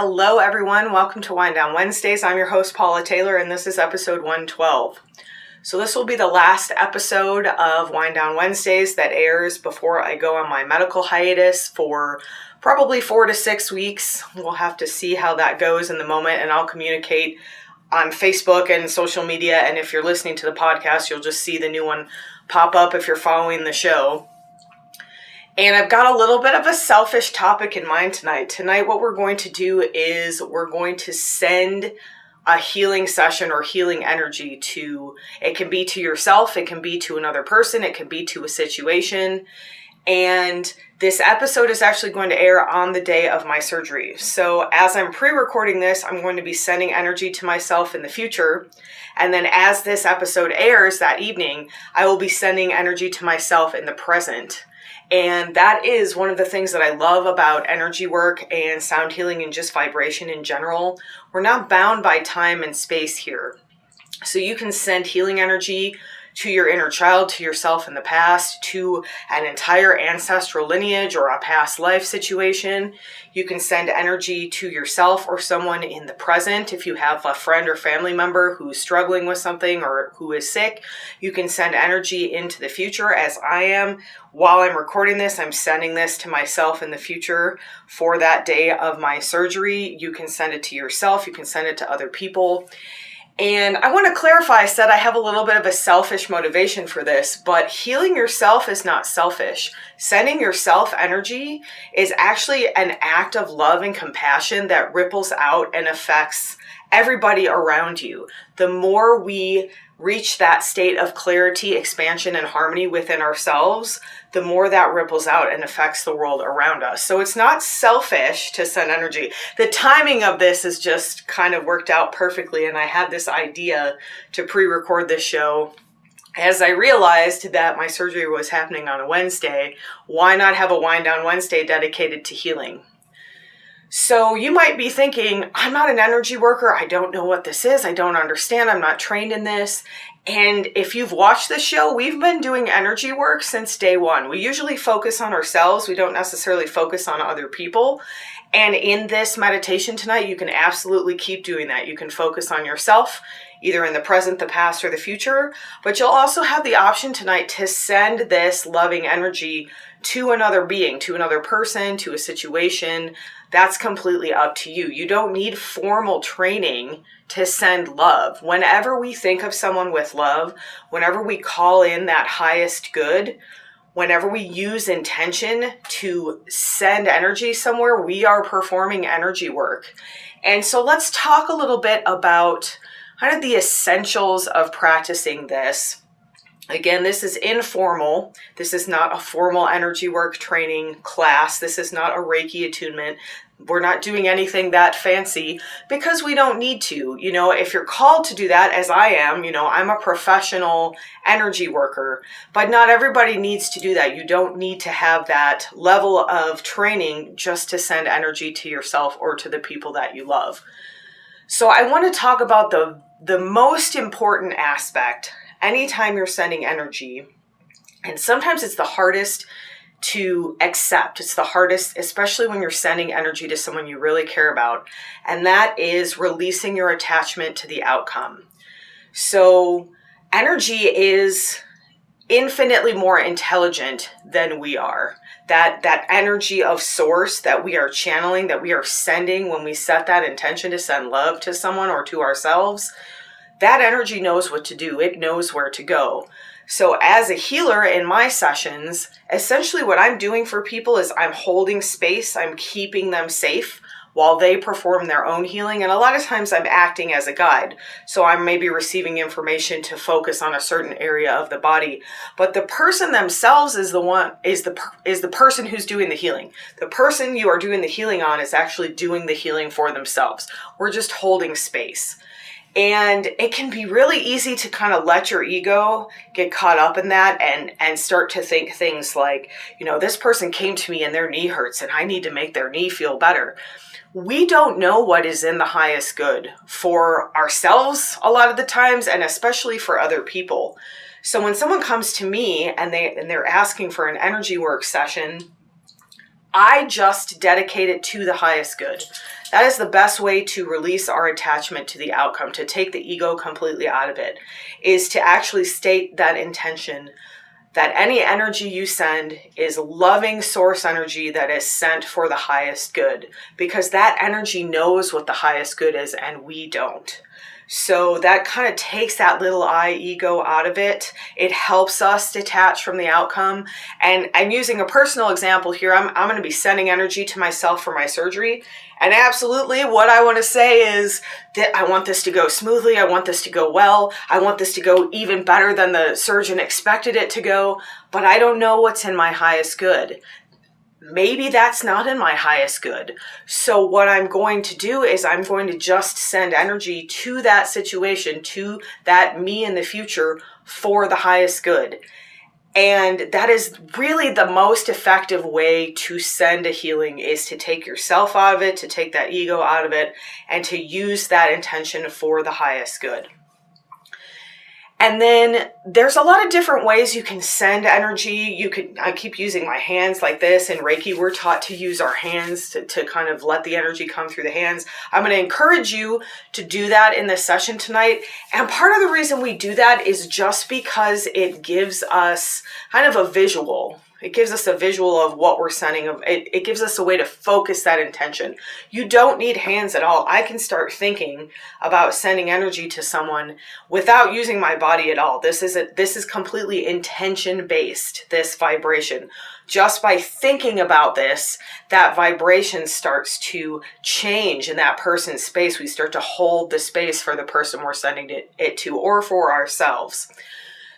Hello, everyone. Welcome to Wind Down Wednesdays. I'm your host, Paula Taylor, and this is episode 112. So this will be the last episode of Wind Down Wednesdays that airs before I go on my medical hiatus for probably 4 to 6 weeks. We'll have to see how that goes in the moment, and I'll communicate on Facebook and social media. And if you're listening to the podcast, you'll just see the new one pop up if you're following the show. And I've got a little bit of a selfish topic in mind tonight. Tonight, what we're going to do is we're going to send a healing session or healing energy to, it can be to yourself, it can be to another person, it can be to a situation. And this episode is actually going to air on the day of my surgery. So as I'm pre-recording this, I'm going to be sending energy to myself in the future. And then as this episode airs that evening, I will be sending energy to myself in the present. And that is one of the things that I love about energy work and sound healing and just vibration in general. We're not bound by time and space here. So you can send healing energy to your inner child, to yourself in the past, to an entire ancestral lineage or a past life situation. You can send energy to yourself or someone in the present. If you have a friend or family member who's struggling with something or who is sick, you can send energy into the future, as I am. While I'm recording this, I'm sending this to myself in the future for that day of my surgery. You can send it to yourself. You can send it to other people. And I want to clarify, I said I have a little bit of a selfish motivation for this, but healing yourself is not selfish. Sending yourself energy is actually an act of love and compassion that ripples out and affects everybody around you. The more we reach that state of clarity, expansion, and harmony within ourselves, the more that ripples out and affects the world around us. So it's not selfish to send energy. The timing of this is just kind of worked out perfectly, and I had this idea to pre-record this show. As I realized that my surgery was happening on a Wednesday, why not have a Wind Down Wednesday dedicated to healing? So you might be thinking, I'm not an energy worker. I don't know what this is. I don't understand. I'm not trained in this. And if you've watched the show, we've been doing energy work since day one. We usually focus on ourselves. We don't necessarily focus on other people. And in this meditation tonight, you can absolutely keep doing that. You can focus on yourself, either in the present, the past, or the future. But you'll also have the option tonight to send this loving energy to another being, to another person, to a situation. That's completely up to you. You don't need formal training to send love. Whenever we think of someone with love, whenever we call in that highest good, whenever we use intention to send energy somewhere, we are performing energy work. And so let's talk a little bit about kind of the essentials of practicing this. Again, this is informal. This is not a formal energy work training class. This is not a Reiki attunement. We're not doing anything that fancy because we don't need to. You know, if you're called to do that, as I am, you know, I'm a professional energy worker, but not everybody needs to do that. You don't need to have that level of training just to send energy to yourself or to the people that you love. So I want to talk about the most important aspect anytime you're sending energy, and sometimes it's the hardest to accept. It's the hardest, especially when you're sending energy to someone you really care about, and that is releasing your attachment to the outcome. So energy is infinitely more intelligent than we are. That energy of source that we are channeling, that we are sending when we set that intention to send love to someone or to ourselves, that energy knows what to do. It knows where to go. So as a healer in my sessions, essentially what I'm doing for people is I'm holding space. I'm keeping them safe while they perform their own healing. And a lot of times I'm acting as a guide. So I'm maybe receiving information to focus on a certain area of the body. But the person themselves is the person who's doing the healing. The person you are doing the healing on is actually doing the healing for themselves. We're just holding space. And it can be really easy to kind of let your ego get caught up in that and start to think things like, you know, this person came to me and their knee hurts and I need to make their knee feel better. We don't know what is in the highest good for ourselves a lot of the times, and especially for other people. So when someone comes to me and they're asking for an energy work session, I just dedicate it to the highest good. That is the best way to release our attachment to the outcome, to take the ego completely out of it, is to actually state that intention that any energy you send is loving source energy that is sent for the highest good, because that energy knows what the highest good is and we don't. So that kind of takes that little I ego out of it. It helps us detach from the outcome. And I'm using a personal example here. I'm going to be sending energy to myself for my surgery. And absolutely what I want to say is that I want this to go smoothly. I want this to go well. I want this to go even better than the surgeon expected it to go. But I don't know what's in my highest good. Maybe that's not in my highest good. So what I'm going to do is I'm going to just send energy to that situation, to that me in the future for the highest good. And that is really the most effective way to send a healing, is to take yourself out of it, to take that ego out of it, and to use that intention for the highest good. And then there's a lot of different ways you can send energy. I keep using my hands like this. In Reiki, we're taught to use our hands to kind of let the energy come through the hands. I'm going to encourage you to do that in this session tonight. And part of the reason we do that is just because it gives us kind of a visual. It gives us a visual of what we're sending. It gives us a way to focus that intention. You don't need hands at all. I can start thinking about sending energy to someone without using my body at all. This is completely intention based, this vibration. Just by thinking about this, that vibration starts to change in that person's space. We start to hold the space for the person we're sending it to, or for ourselves.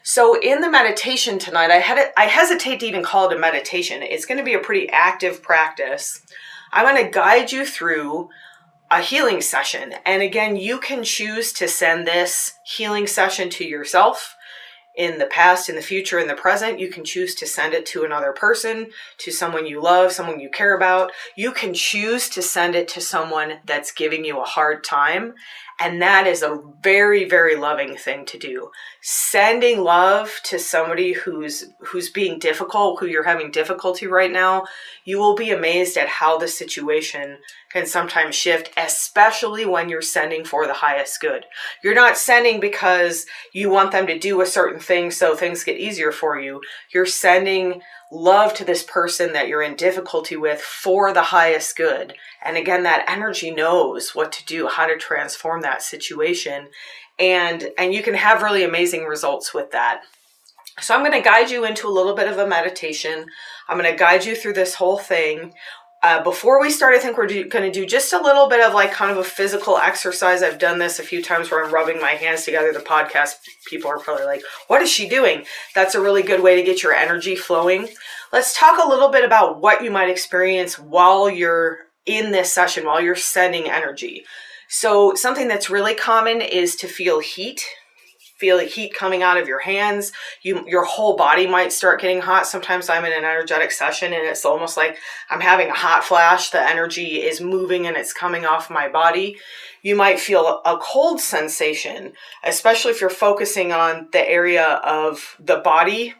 So in the meditation tonight, I hesitate to even call it a meditation. It's going to be a pretty active practice. I'm going to guide you through a healing session. And again, you can choose to send this healing session to yourself. In the past, in the future, in the present, you can choose to send it to another person, to someone you love, someone you care about. You can choose to send it to someone that's giving you a hard time. And that is a very, very loving thing to do. Sending love to somebody who's being difficult, who you're having difficulty right now, you will be amazed at how the situation can sometimes shift, especially when you're sending for the highest good. You're not sending because you want them to do a certain thing so things get easier for you. You're sending love to this person that you're in difficulty with for the highest good. And again, that energy knows what to do, how to transform that situation. And you can have really amazing results with that. So I'm going to guide you into a little bit of a meditation. I'm going to guide you through this whole thing. Before we start, I think we're going to do just a little bit of like kind of a physical exercise. I've done this a few times where I'm rubbing my hands together. The podcast people are probably like, what is she doing? That's a really good way to get your energy flowing. Let's talk a little bit about what you might experience while you're in this session, while you're sending energy. So something that's really common is to feel heat. Feel heat coming out of your hands. Your whole body might start getting hot. Sometimes I'm in an energetic session and it's almost like I'm having a hot flash. The energy is moving and it's coming off my body. You might feel a cold sensation, especially if you're focusing on the area of the body,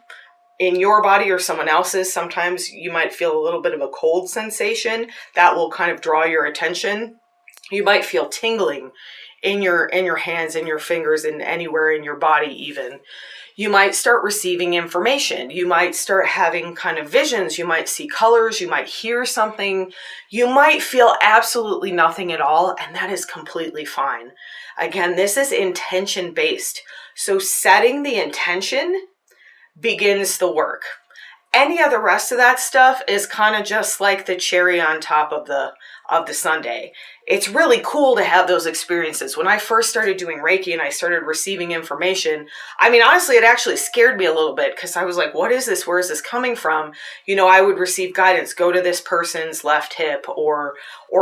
in your body or someone else's. Sometimes you might feel a little bit of a cold sensation that will kind of draw your attention. You might feel tingling in your hands, in your fingers, and anywhere in your body even. You might start receiving information. You might start having kind of visions. You might see colors. You might hear something. You might feel absolutely nothing at all, and that is completely fine. Again, this is intention based. So setting the intention begins the work. Any of the rest of that stuff is kind of just like the cherry on top of the sundae. It's really cool to have those experiences. When I first started doing Reiki and I started receiving information, I mean, honestly, it actually scared me a little bit because I was like, what is this? Where is this coming from? You know, I would receive guidance, go to this person's left hip or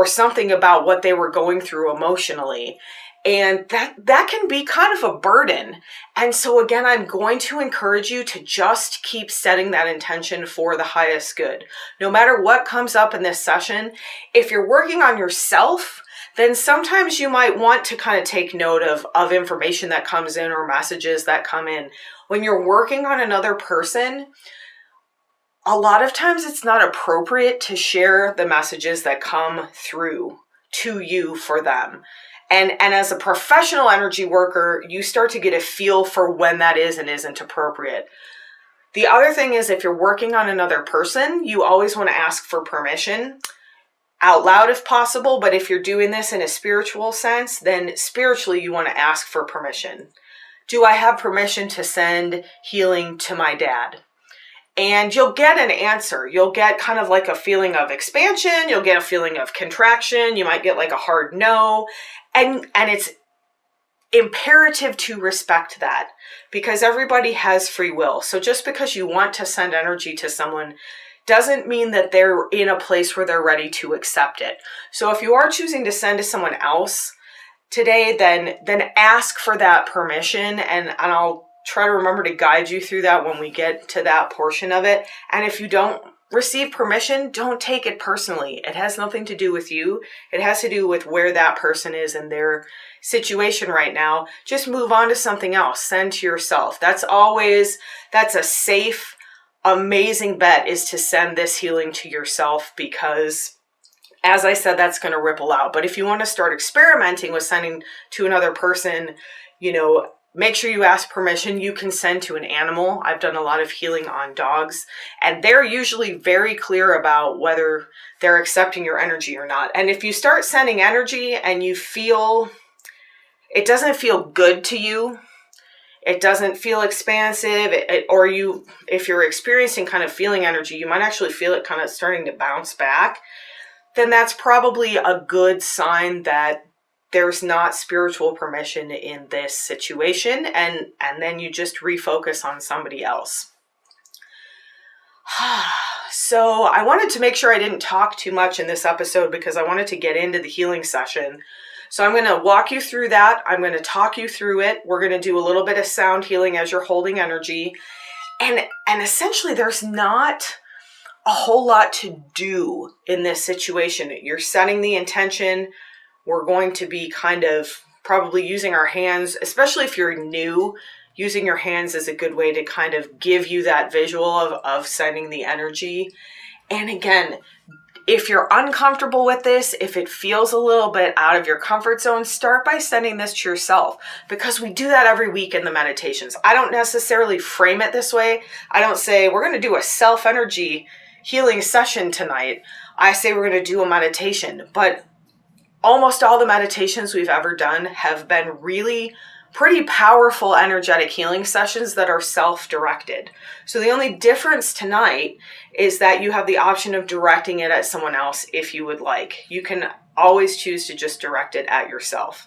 something about what they were going through emotionally. And that can be kind of a burden. And so again, I'm going to encourage you to just keep setting that intention for the highest good. No matter what comes up in this session, if you're working on yourself, then sometimes you might want to kind of take note of information that comes in or messages that come in. When you're working on another person, a lot of times it's not appropriate to share the messages that come through to you for them. And as a professional energy worker, you start to get a feel for when that is and isn't appropriate. The other thing is, if you're working on another person, you always want to ask for permission out loud if possible. But if you're doing this in a spiritual sense, then spiritually you want to ask for permission. Do I have permission to send healing to my dad? And you'll get an answer. You'll get kind of like a feeling of expansion. You'll get a feeling of contraction. You might get like a hard no. And it's imperative to respect that, because everybody has free will. So just because you want to send energy to someone doesn't mean that they're in a place where they're ready to accept it. So if you are choosing to send to someone else today, then ask for that permission, and I'll try to remember to guide you through that when we get to that portion of it. And if you don't receive permission, don't take it personally. It has nothing to do with you. It has to do with where that person is in their situation right now. Just move on to something else. Send to yourself. That's a safe, amazing bet, is to send this healing to yourself, because as I said, that's going to ripple out. But if you want to start experimenting with sending to another person, make sure you ask permission. You can send to an animal. I've done a lot of healing on dogs, and they're usually very clear about whether they're accepting your energy or not. And if you start sending energy and you feel it doesn't feel good to you, it doesn't feel expansive, if you're experiencing kind of feeling energy, you might actually feel it kind of starting to bounce back, then that's probably a good sign that there's not spiritual permission in this situation, and then you just refocus on somebody else. So I wanted to make sure I didn't talk too much in this episode, because I wanted to get into the healing session. So I'm going to walk you through that. I'm going to talk you through it. We're going to do a little bit of sound healing as you're holding energy. And essentially there's not a whole lot to do in this situation. You're setting the intention. We're going to be kind of probably using our hands, especially if you're new. Using your hands is a good way to kind of give you that visual of sending the energy. And again, if you're uncomfortable with this, if it feels a little bit out of your comfort zone, start by sending this to yourself, because we do that every week in the meditations. I don't necessarily frame it this way. I don't say we're going to do a self-energy healing session tonight. I say we're going to do a meditation. But almost all the meditations we've ever done have been really pretty powerful energetic healing sessions that are self-directed. So the only difference tonight is that you have the option of directing it at someone else if you would like. You can always choose to just direct it at yourself.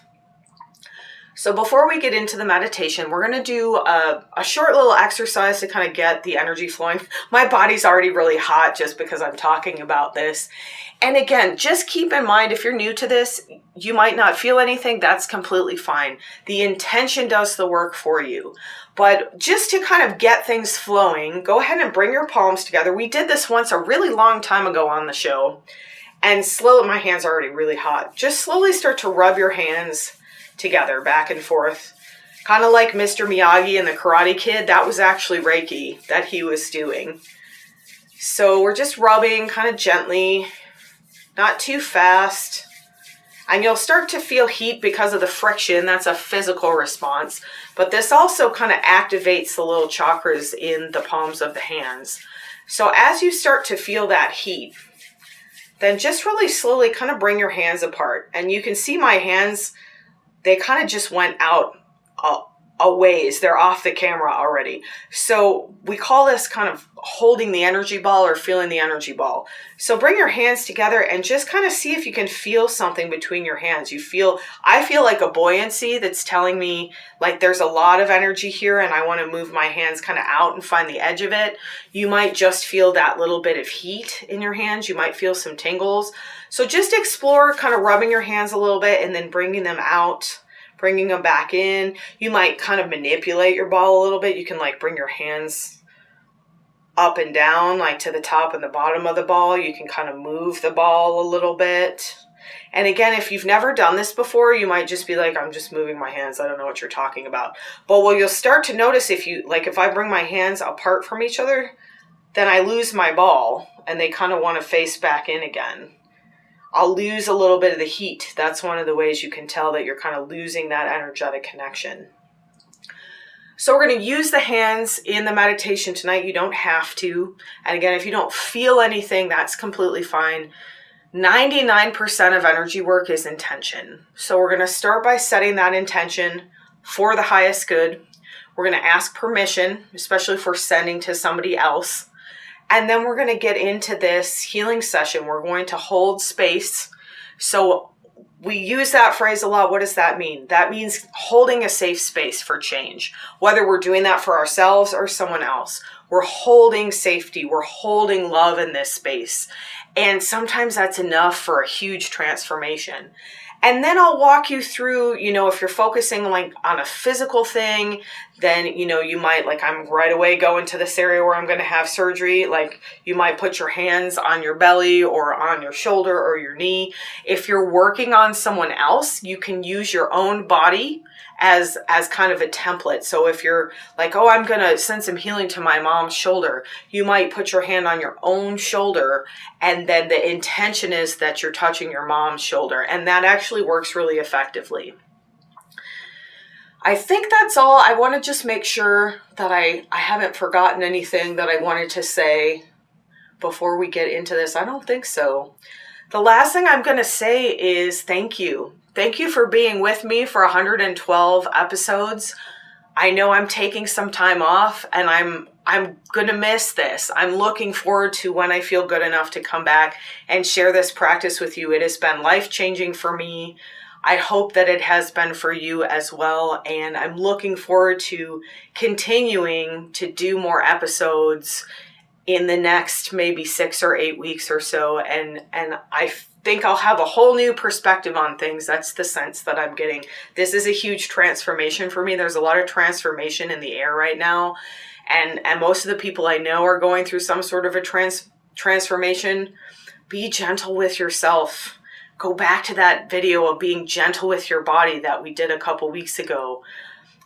So before we get into the meditation, we're going to do a short little exercise to kind of get the energy flowing. My body's already really hot just because I'm talking about this. And again, just keep in mind, if you're new to this, you might not feel anything. That's completely fine. The intention does the work for you. But just to kind of get things flowing, go ahead and bring your palms together. We did this once a really long time ago on the show. And slowly, my hands are already really hot. Just slowly start to rub your hands together, back and forth. Kind of like Mr. Miyagi and the Karate Kid. That was actually Reiki that he was doing. So we're just rubbing kind of gently, not too fast. And you'll start to feel heat because of the friction. That's a physical response. But this also kind of activates the little chakras in the palms of the hands. So as you start to feel that heat, then just really slowly kind of bring your hands apart. And you can see my hands, they kind of just went out a ways. They're off the camera already. So we call this kind of holding the energy ball or feeling the energy ball. So bring your hands together and just kind of see if you can feel something between your hands. I feel like a buoyancy that's telling me like there's a lot of energy here and I want to move my hands kind of out and find the edge of it. You might just feel that little bit of heat in your hands. You might feel some tingles. So just explore kind of rubbing your hands a little bit and then bringing them out, bringing them back in. You might kind of manipulate your ball a little bit. You can like bring your hands up and down, like to the top and the bottom of the ball. You can kind of move the ball a little bit. And again, if you've never done this before, you might just be like, I'm just moving my hands. I don't know what you're talking about. But what you'll start to notice if I bring my hands apart from each other, then I lose my ball and they kind of want to face back in again. I'll lose a little bit of the heat. That's one of the ways you can tell that you're kind of losing that energetic connection. So we're going to use the hands in the meditation tonight. You don't have to. And again, if you don't feel anything, that's completely fine. 99% of energy work is intention. So we're going to start by setting that intention for the highest good. We're going to ask permission, especially if we're sending to somebody else. And then we're going to get into this healing session. We're going to hold space. So we use that phrase a lot. What does that mean? That means holding a safe space for change, whether we're doing that for ourselves or someone else. We're holding safety. We're holding love in this space. And sometimes that's enough for a huge transformation. And then I'll walk you through, if you're focusing like on a physical thing, then, you might, like, I'm right away going to this area where I'm going to have surgery. Like, you might put your hands on your belly or on your shoulder or your knee. If you're working on someone else, you can use your own body as kind of a template. So if you're like, oh, I'm going to send some healing to my mom's shoulder, you might put your hand on your own shoulder, and then the intention is that you're touching your mom's shoulder. And that actually works really effectively. I think that's all. I want to just make sure that I haven't forgotten anything that I wanted to say before we get into this. I don't think so. The last thing I'm going to say is thank you. Thank you for being with me for 112 episodes. I know I'm taking some time off and I'm going to miss this. I'm looking forward to when I feel good enough to come back and share this practice with you. It has been life-changing for me. I hope that it has been for you as well. And I'm looking forward to continuing to do more episodes in the next maybe 6 or 8 weeks or so. And I think I'll have a whole new perspective on things. That's the sense that I'm getting. This is a huge transformation for me. There's a lot of transformation in the air right now. And most of the people I know are going through some sort of a transformation. Be gentle with yourself. Go back to that video of being gentle with your body that we did a couple weeks ago.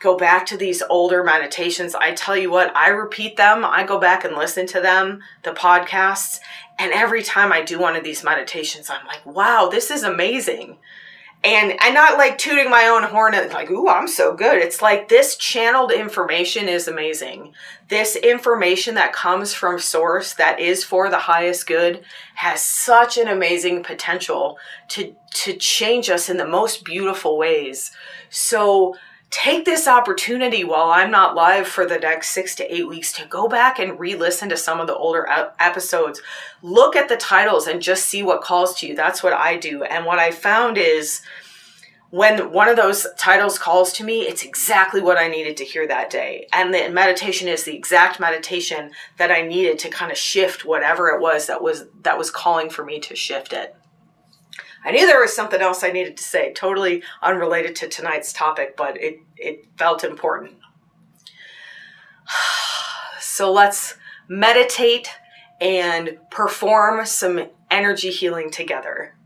Go back to these older meditations. I tell you what, I repeat them. I go back and listen to them, the podcasts. And every time I do one of these meditations, I'm like, wow, this is amazing. And I'm not like tooting my own horn and like, ooh, I'm so good. It's like this channeled information is amazing. This information that comes from source that is for the highest good has such an amazing potential to change us in the most beautiful ways. So take this opportunity while I'm not live for the next 6 to 8 weeks to go back and re-listen to some of the older episodes. Look at the titles and just see what calls to you. That's what I do. And what I found is when one of those titles calls to me, it's exactly what I needed to hear that day. And the meditation is the exact meditation that I needed to kind of shift whatever it was that was calling for me to shift it. I knew there was something else I needed to say, totally unrelated to tonight's topic, but it felt important. So let's meditate and perform some energy healing together.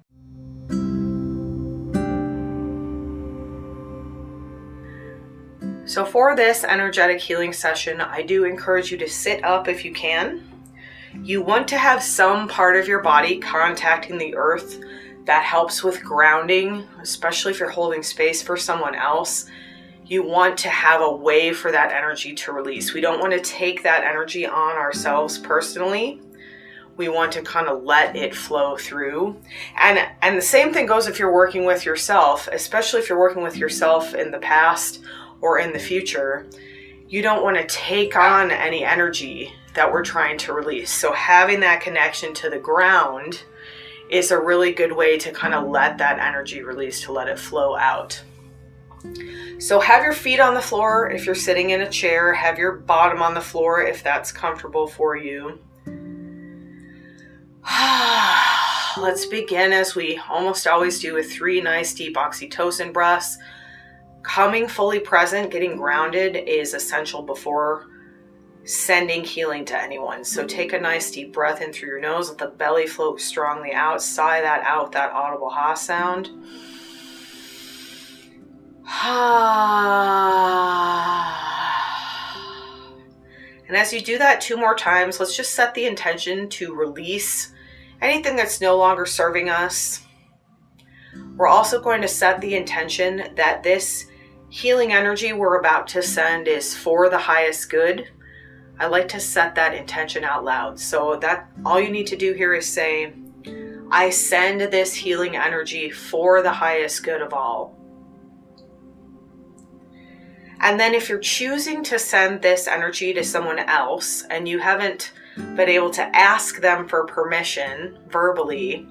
So for this energetic healing session, I do encourage you to sit up if you can. You want to have some part of your body contacting the earth. That helps with grounding, especially if you're holding space for someone else. You want to have a way for that energy to release. We don't want to take that energy on ourselves personally. We want to kind of let it flow through. And the same thing goes if you're working with yourself, especially if you're working with yourself in the past or in the future. You don't want to take on any energy that we're trying to release. So having that connection to the ground is a really good way to kind of let that energy release, to let it flow out. So have your feet on the floor if you're sitting in a chair. Have your bottom on the floor if that's comfortable for you. Let's begin as we almost always do with 3 nice deep oxytocin breaths. Coming fully present, getting grounded is essential before sending healing to anyone. So take a nice deep breath in through your nose. Let the belly float strongly out. Sigh that out, that audible ha sound. And as you do that 2 more times, let's just set the intention to release anything that's no longer serving us. We're also going to set the intention that this healing energy we're about to send is for the highest good. I like to set that intention out loud. So that all you need to do here is say, I send this healing energy for the highest good of all. And then if you're choosing to send this energy to someone else and you haven't been able to ask them for permission verbally,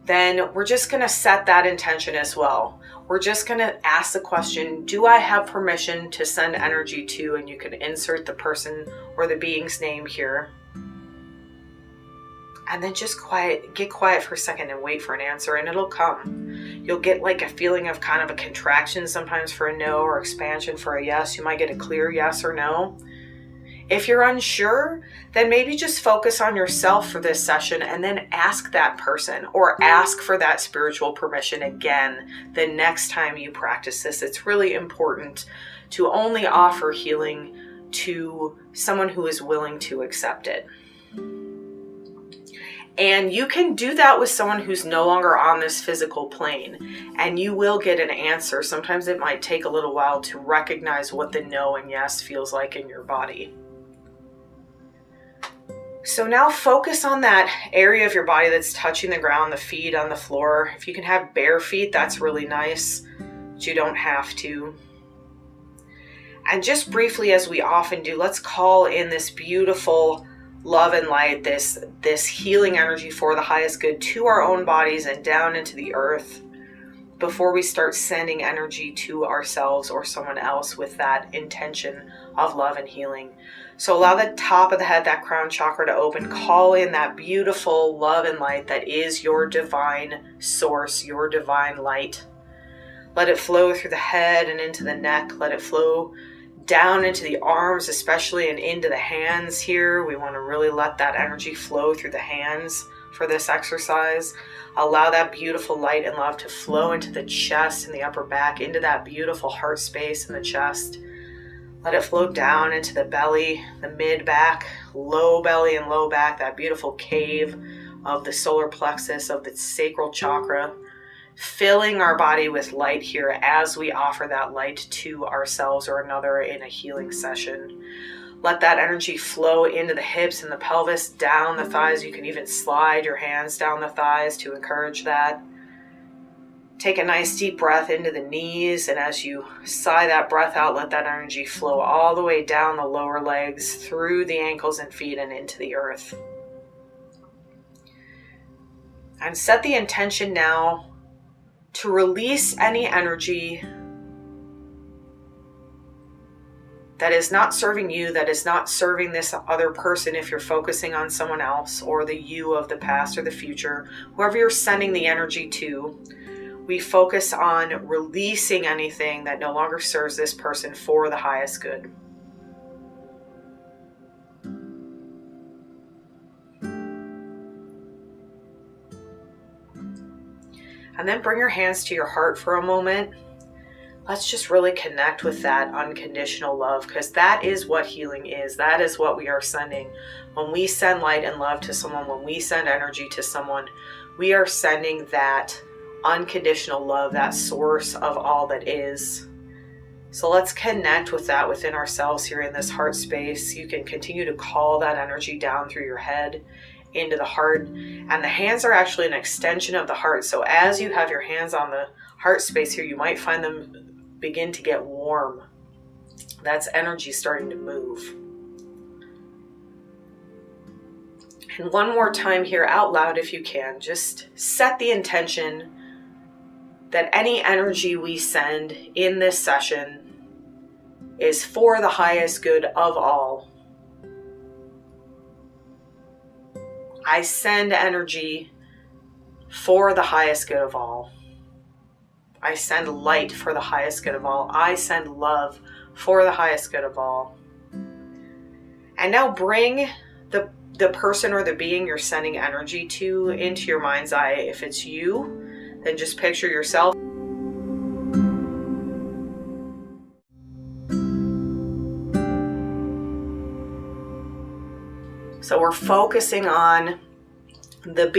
then we're just going to set that intention as well. We're just going to ask the question, do I have permission to send energy to, and you can insert the person or the being's name here. And then just get quiet for a second and wait for an answer, and it'll come. You'll get like a feeling of kind of a contraction sometimes for a no, or expansion for a yes. You might get a clear yes or no. If you're unsure, then maybe just focus on yourself for this session and then ask that person or ask for that spiritual permission again the next time you practice this. It's really important to only offer healing to someone who is willing to accept it. And you can do that with someone who's no longer on this physical plane, and you will get an answer. Sometimes it might take a little while to recognize what the no and yes feels like in your body. So now focus on that area of your body that's touching the ground, the feet on the floor. If you can have bare feet, that's really nice, but you don't have to. And just briefly, as we often do, let's call in this beautiful love and light, this healing energy for the highest good to our own bodies and down into the earth before we start sending energy to ourselves or someone else with that intention of love and healing. So allow the top of the head, that crown chakra, to open. Call in that beautiful love and light that is your divine source, your divine light. Let it flow through the head and into the neck. Let it flow down into the arms, especially, and into the hands here. We want to really let that energy flow through the hands for this exercise. Allow that beautiful light and love to flow into the chest and the upper back, into that beautiful heart space in the chest. Let it flow down into the belly, the mid back, low belly and low back, that beautiful cave of the solar plexus, of the sacral chakra, filling our body with light here as we offer that light to ourselves or another in a healing session. Let that energy flow into the hips and the pelvis, down the thighs. You can even slide your hands down the thighs to encourage that. Take a nice deep breath into the knees, and as you sigh that breath out, let that energy flow all the way down the lower legs, through the ankles and feet, and into the earth. And set the intention now to release any energy that is not serving you, that is not serving this other person if you're focusing on someone else, or the you of the past or the future, whoever you're sending the energy to. We focus on releasing anything that no longer serves this person for the highest good. And then bring your hands to your heart for a moment. Let's just really connect with that unconditional love, because that is what healing is. That is what we are sending. When we send light and love to someone, when we send energy to someone, we are sending that unconditional love, that source of all that is. So let's connect with that within ourselves here in this heart space. You can continue to call that energy down through your head into the heart, and the hands are actually an extension of the heart. So as you have your hands on the heart space here, you might find them begin to get warm. That's energy starting to move. And one more time here out loud, if you can, just set the intention that any energy we send in this session is for the highest good of all. I send energy for the highest good of all. I send light for the highest good of all. I send love for the highest good of all. And now bring the person or the being you're sending energy to into your mind's eye. If it's you, then just picture yourself. So we're focusing on the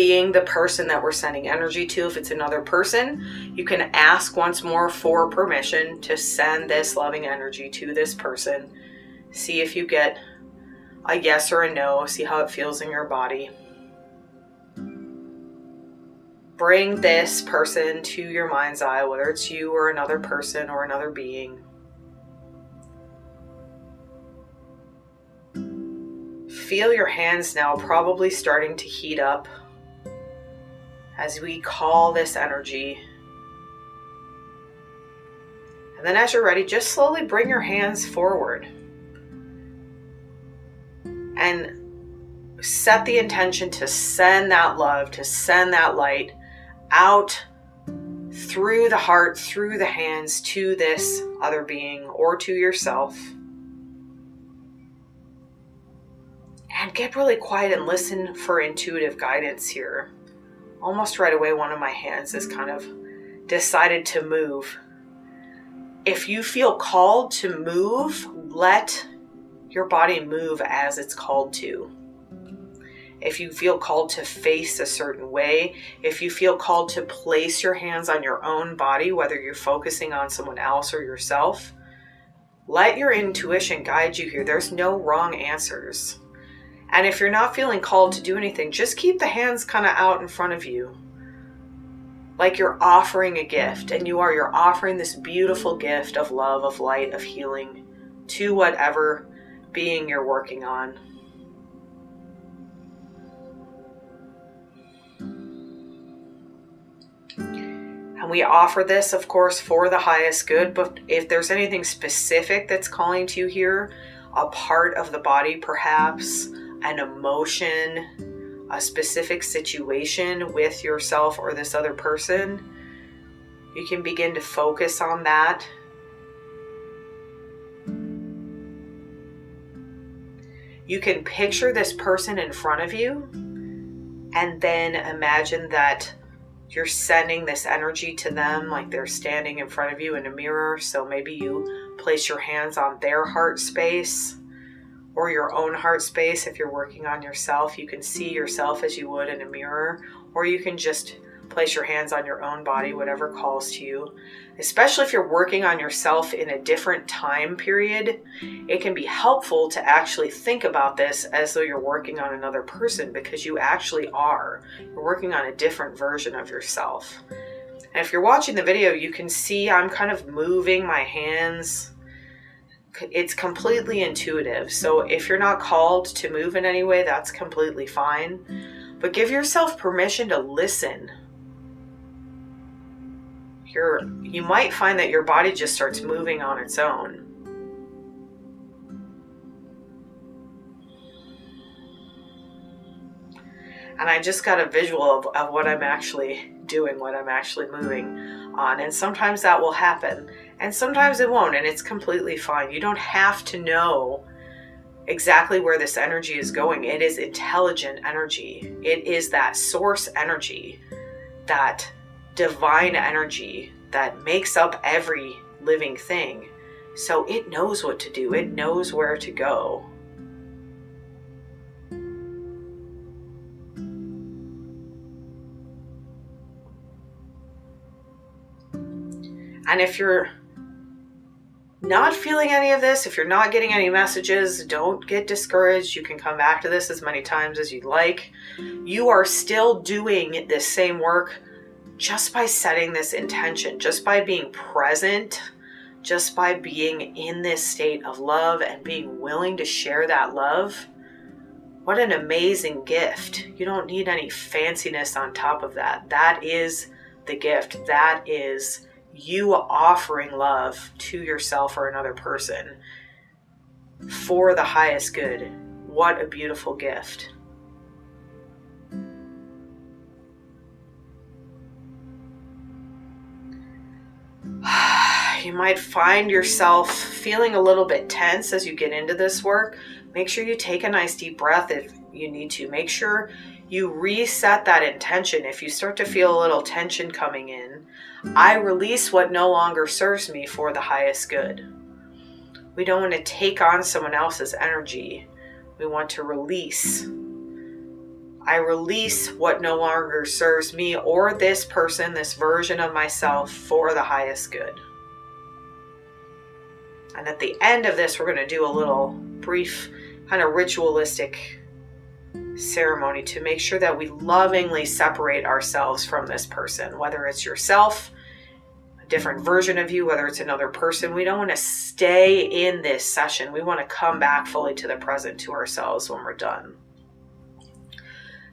person that we're sending energy to. If it's another person, you can ask once more for permission to send this loving energy to this person. See if you get a yes or a no. See how it feels in your body. Bring this person to your mind's eye, whether it's you or another person or another being. Feel your hands now probably starting to heat up as we call this energy. And then as you're ready, just slowly bring your hands forward and set the intention to send that love, to send that light out through the heart, through the hands to this other being or to yourself. And get really quiet and listen for intuitive guidance here. Almost right away, one of my hands is kind of decided to move. If you feel called to move, let your body move as it's called to. If you feel called to face a certain way, if you feel called to place your hands on your own body, whether you're focusing on someone else or yourself, let your intuition guide you here. There's no wrong answers. And if you're not feeling called to do anything, just keep the hands kind of out in front of you. Like you're offering a gift, and you're offering this beautiful gift of love, of light, of healing to whatever being you're working on. And we offer this, of course, for the highest good, but if there's anything specific that's calling to you here, a part of the body perhaps, an emotion, a specific situation with yourself or this other person, you can begin to focus on that. You can picture this person in front of you and then imagine that you're sending this energy to them like they're standing in front of you in a mirror. So maybe you place your hands on their heart space or your own heart space. If you're working on yourself, you can see yourself as you would in a mirror, or you can just place your hands on your own body, whatever calls to you. Especially if you're working on yourself in a different time period, it can be helpful to actually think about this as though you're working on another person, because you actually are. You're working on a different version of yourself. And if you're watching the video, you can see I'm kind of moving my hands. It's completely intuitive. So if you're not called to move in any way, that's completely fine. But give yourself permission to listen. You might find that your body just starts moving on its own. And I just got a visual of what I'm actually doing, what I'm actually moving on. And sometimes that will happen. And sometimes it won't, and it's completely fine. You don't have to know exactly where this energy is going. It is intelligent energy. It is that source energy, that divine energy that makes up every living thing. So it knows what to do. It knows where to go. And if you're not feeling any of this, if you're not getting any messages, don't get discouraged. You can come back to this as many times as you'd like. You are still doing this same work just by setting this intention, just by being present, just by being in this state of love and being willing to share that love. What an amazing gift. You don't need any fanciness on top of that. That is the gift. That is you offering love to yourself or another person for the highest good. What a beautiful gift. You might find yourself feeling a little bit tense as you get into this work. Make sure you take a nice deep breath if you need to. Make sure you reset that intention. If you start to feel a little tension coming in, I release what no longer serves me for the highest good. We don't want to take on someone else's energy. We want to release I release what no longer serves me or this person, this version of myself, for the highest good. And at the end of this, we're going to do a little brief kind of ritualistic ceremony to make sure that we lovingly separate ourselves from this person, whether it's yourself, a different version of you, whether it's another person. We don't want to stay in this session. We want to come back fully to the present, to ourselves when we're done.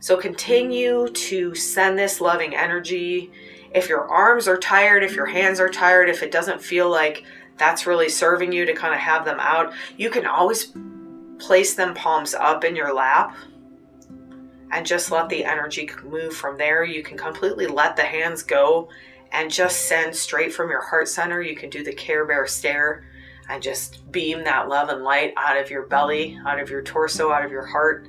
So continue to send this loving energy. If your arms are tired, if your hands are tired, if it doesn't feel like that's really serving you to kind of have them out, you can always place them palms up in your lap and just let the energy move from there. You can completely let the hands go and just send straight from your heart center. You can do the Care Bear stare and just beam that love and light out of your belly, out of your torso, out of your heart.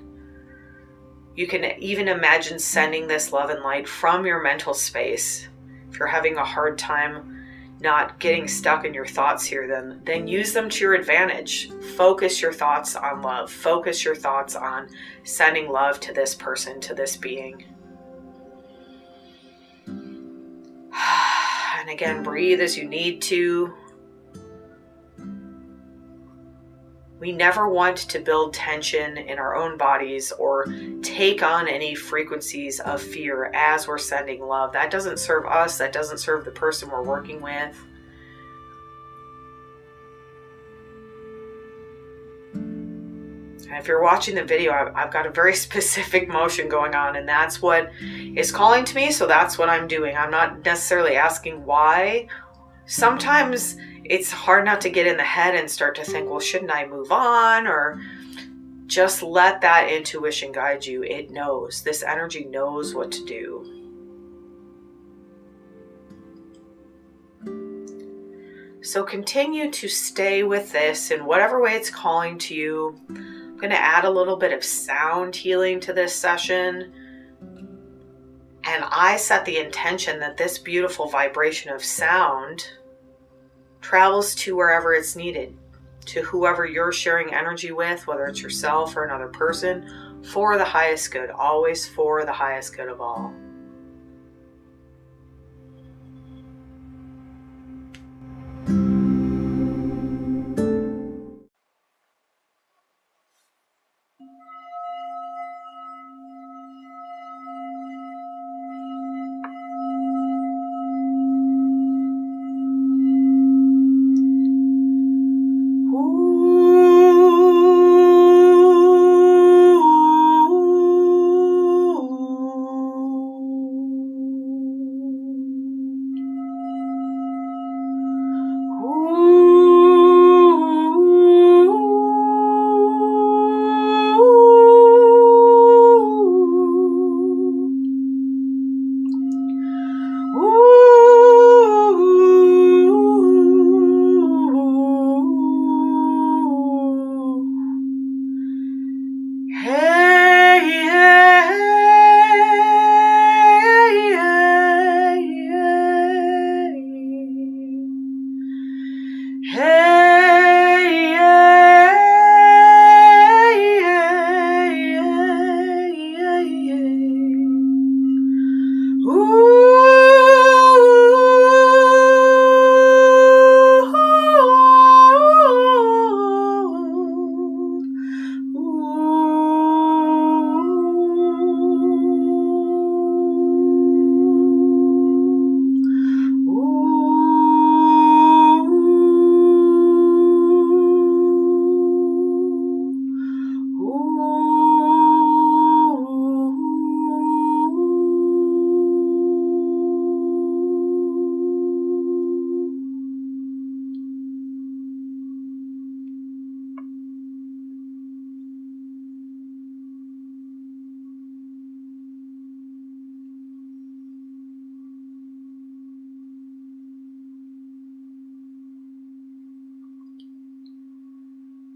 You can even imagine sending this love and light from your mental space. If you're having a hard time not getting stuck in your thoughts here, then use them to your advantage. Focus your thoughts on love. Focus your thoughts on sending love to this person, to this being. And again, breathe as you need to. We never want to build tension in our own bodies or take on any frequencies of fear as we're sending love. That doesn't serve us. That doesn't serve the person we're working with. And if you're watching the video, I've got a very specific motion going on, and that's what is calling to me. So that's what I'm doing. I'm not necessarily asking why. Sometimes it's hard not to get in the head and start to think, well, shouldn't I move on? Or just let that intuition guide you. It knows. This energy knows what to do. So continue to stay with this in whatever way it's calling to you. I'm going to add a little bit of sound healing to this session. And I set the intention that this beautiful vibration of sound travels to wherever it's needed, to whoever you're sharing energy with, whether it's yourself or another person, for the highest good, always for the highest good of all.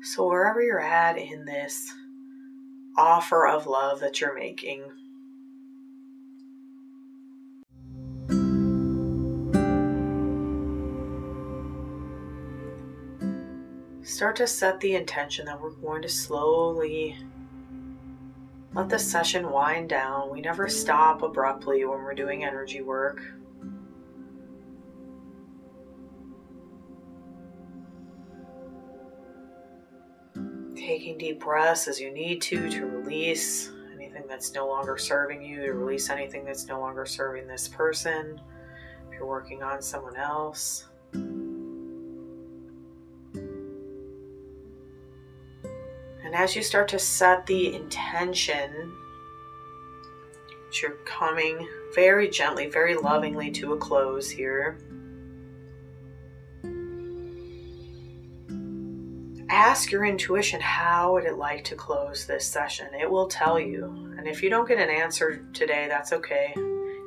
So wherever you're at in this offer of love that you're making, start to set the intention that we're going to slowly Let the session wind down. We never stop abruptly when we're doing energy work. Taking deep breaths as you need to release anything that's no longer serving you, to release anything that's no longer serving this person. If you're working on someone else. And as you start to set the intention, that you're coming very gently, very lovingly to a close here. Ask your intuition, how would it like to close this session? It will tell you. And if you don't get an answer today, that's okay.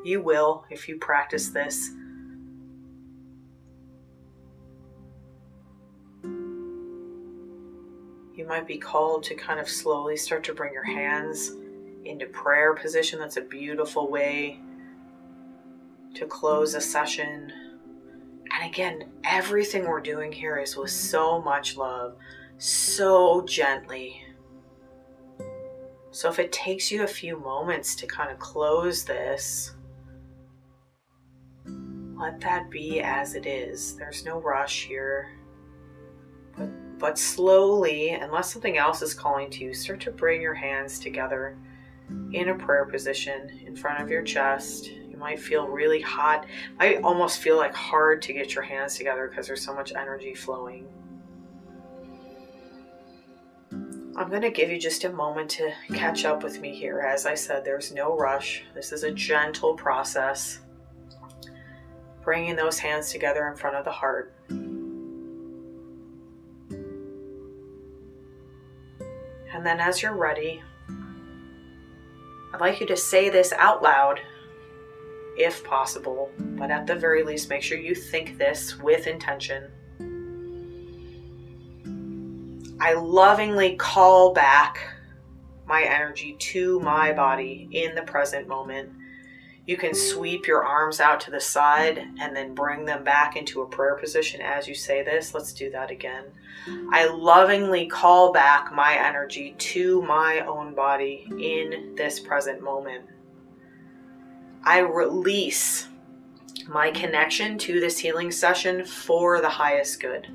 You will if you practice this. You might be called to kind of slowly start to bring your hands into prayer position. That's a beautiful way to close a session. And again, everything we're doing here is with so much love, so gently. So if it takes you a few moments to kind of close this, let that be as it is. There's no rush here. But slowly, unless something else is calling to you, start to bring your hands together in a prayer position in front of your chest. You might feel really hot. Might almost feel like hard to get your hands together because there's so much energy flowing. I'm going to give you just a moment to catch up with me here. As I said, there's no rush. This is a gentle process. Bringing those hands together in front of the heart. And then as you're ready, I'd like you to say this out loud, if possible, but at the very least, make sure you think this with intention. I lovingly call back my energy to my body in the present moment. You can sweep your arms out to the side and then bring them back into a prayer position as you say this. Let's do that again. I lovingly call back my energy to my own body in this present moment. I release my connection to this healing session for the highest good.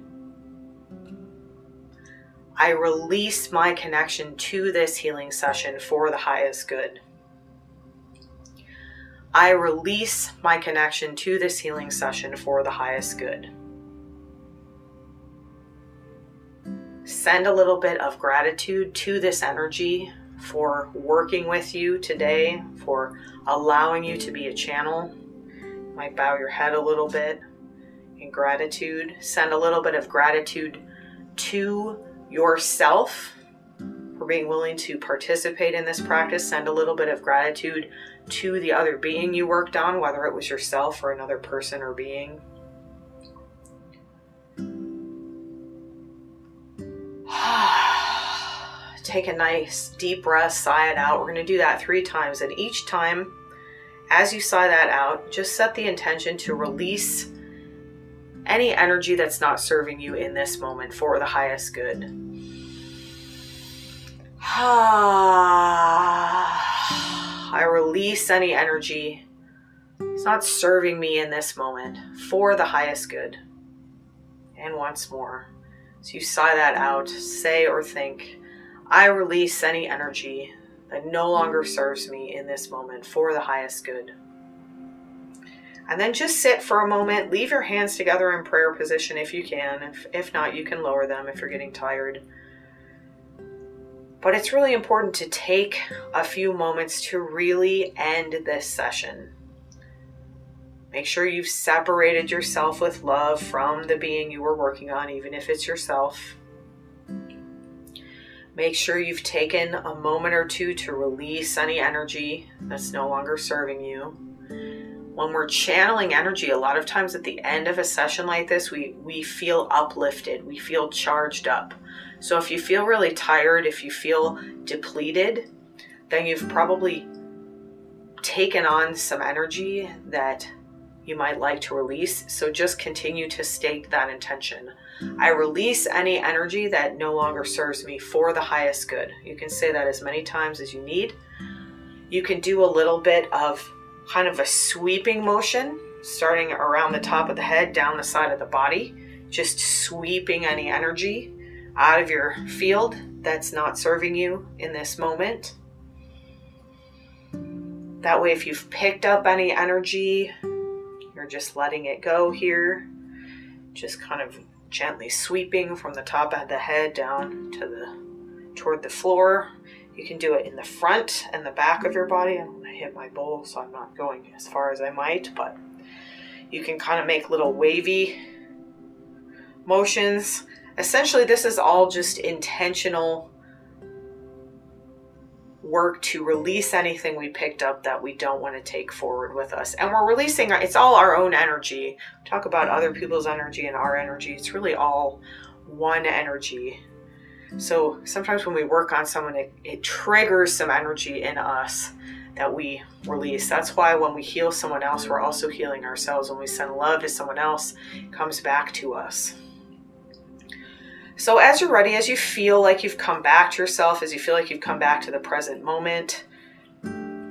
I release my connection to this healing session for the highest good. I release my connection to this healing session for the highest good. Send a little bit of gratitude to this energy for working with you today, for allowing you to be a channel. You might bow your head a little bit in gratitude. Send a little bit of gratitude to yourself for being willing to participate in this practice. Send a little bit of gratitude to the other being you worked on, whether it was yourself or another person or being. Take a nice deep breath, sigh it out. We're going to do that 3 times. And each time, as you sigh that out, just set the intention to release any energy that's not serving you in this moment for the highest good. I release any energy that's not serving me in this moment for the highest good. And once more, as you sigh that out, say or think, I release any energy that no longer serves me in this moment for the highest good. And then just sit for a moment, leave your hands together in prayer position if you can. If not, you can lower them if you're getting tired. But it's really important to take a few moments to really end this session. Make sure you've separated yourself with love from the being you were working on, even if it's yourself. Make sure you've taken a moment or two to release any energy that's no longer serving you. When we're channeling energy, a lot of times at the end of a session like this, we feel uplifted, we feel charged up. So if you feel really tired, if you feel depleted, then you've probably taken on some energy that you might like to release. So just continue to state that intention. I release any energy that no longer serves me for the highest good. You can say that as many times as you need. You can do a little bit of kind of a sweeping motion, starting around the top of the head, down the side of the body, just sweeping any energy out of your field that's not serving you in this moment. That way, if you've picked up any energy, you're just letting it go here, just kind of gently sweeping from the top of the head down to toward the floor. You can do it in the front and the back of your body. I'm going to hit my bowl, so I'm not going as far as I might, but you can kind of make little wavy motions. Essentially, this is all just intentional work to release anything we picked up that we don't want to take forward with us. And we're releasing, it's all our own energy. Talk about other people's energy and our energy. It's really all one energy. So sometimes when we work on someone, it triggers some energy in us that we release. That's why when we heal someone else, we're also healing ourselves. When we send love to someone else, it comes back to us. So as you're ready, as you feel like you've come back to yourself, as you feel like you've come back to the present moment,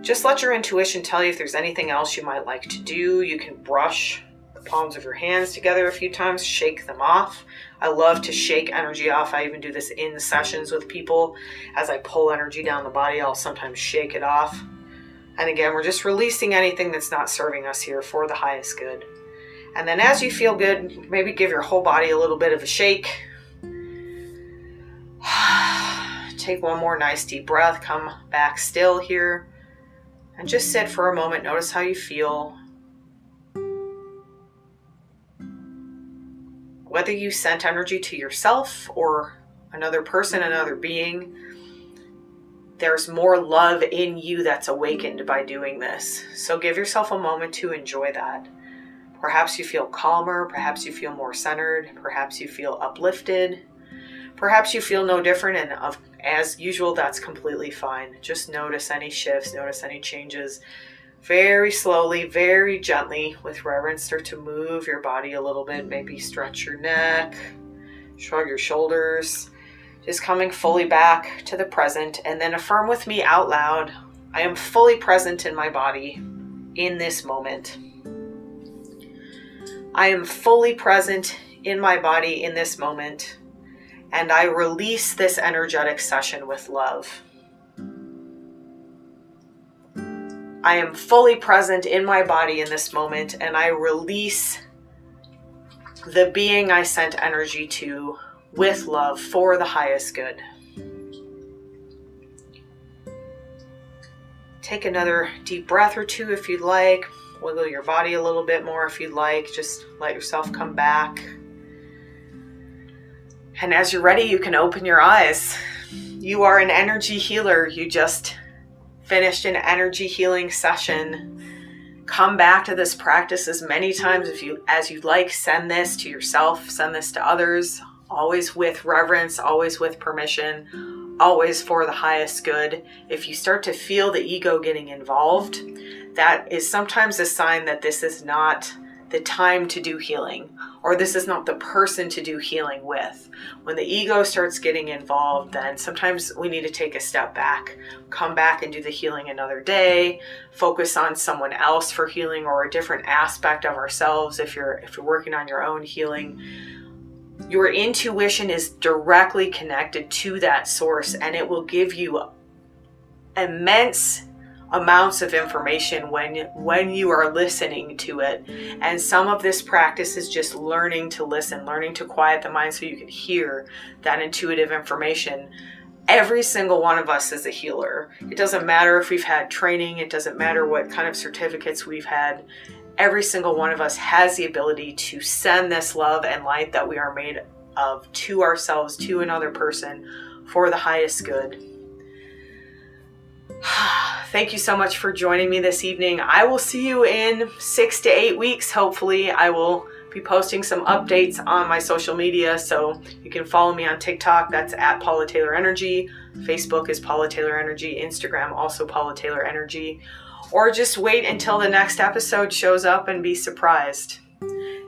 just let your intuition tell you if there's anything else you might like to do. You can brush the palms of your hands together a few times, shake them off. I love to shake energy off. I even do this in sessions with people. As I pull energy down the body, I'll sometimes shake it off. And again, we're just releasing anything that's not serving us here for the highest good. And then as you feel good, maybe give your whole body a little bit of a shake. Take one more nice deep breath, come back still here, and just sit for a moment. Notice how you feel. Whether you sent energy to yourself or another person, another being, there's more love in you that's awakened by doing this. So give yourself a moment to enjoy that. Perhaps you feel calmer, perhaps you feel more centered, perhaps you feel uplifted. Perhaps you feel no different, and as usual, that's completely fine. Just notice any shifts, notice any changes. Very slowly, very gently, with reverence, start to move your body a little bit. Maybe stretch your neck, shrug your shoulders. Just coming fully back to the present, and then affirm with me out loud, I am fully present in my body in this moment. I am fully present in my body in this moment. And I release this energetic session with love. I am fully present in my body in this moment, and I release the being I sent energy to with love for the highest good. Take another deep breath or two if you'd like. Wiggle your body a little bit more if you'd like. Just let yourself come back. And as you're ready, you can open your eyes. You are an energy healer. You just finished an energy healing session. Come back to this practice as many times as you'd like. Send this to yourself, send this to others, always with reverence, always with permission, always for the highest good. If you start to feel the ego getting involved, that is sometimes a sign that this is not the time to do healing, or this is not the person to do healing with. When the ego starts getting involved, then sometimes we need to take a step back, come back and do the healing another day, focus on someone else for healing or a different aspect of ourselves. If you're working on your own healing, your intuition is directly connected to that source, and it will give you immense amounts of information when you are listening to it. And some of this practice is just learning to listen, learning to quiet the mind so you can hear that intuitive information. Every single one of us is a healer. It doesn't matter if we've had training, it doesn't matter what kind of certificates we've had. Every single one of us has the ability to send this love and light that we are made of to ourselves, to another person, for the highest good. Thank you so much for joining me this evening. I will see you in 6 to 8 weeks. Hopefully, I will be posting some updates on my social media, so you can follow me on TikTok. That's at Paula Taylor Energy. Facebook is Paula Taylor Energy. Instagram also Paula Taylor Energy. or just wait until the next episode shows up and be surprised.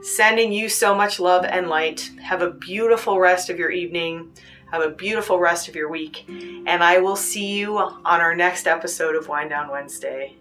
Sending you so much love and light. Have a beautiful rest of your evening. Have a beautiful rest of your week. And I will see you on our next episode of Wind Down Wednesday.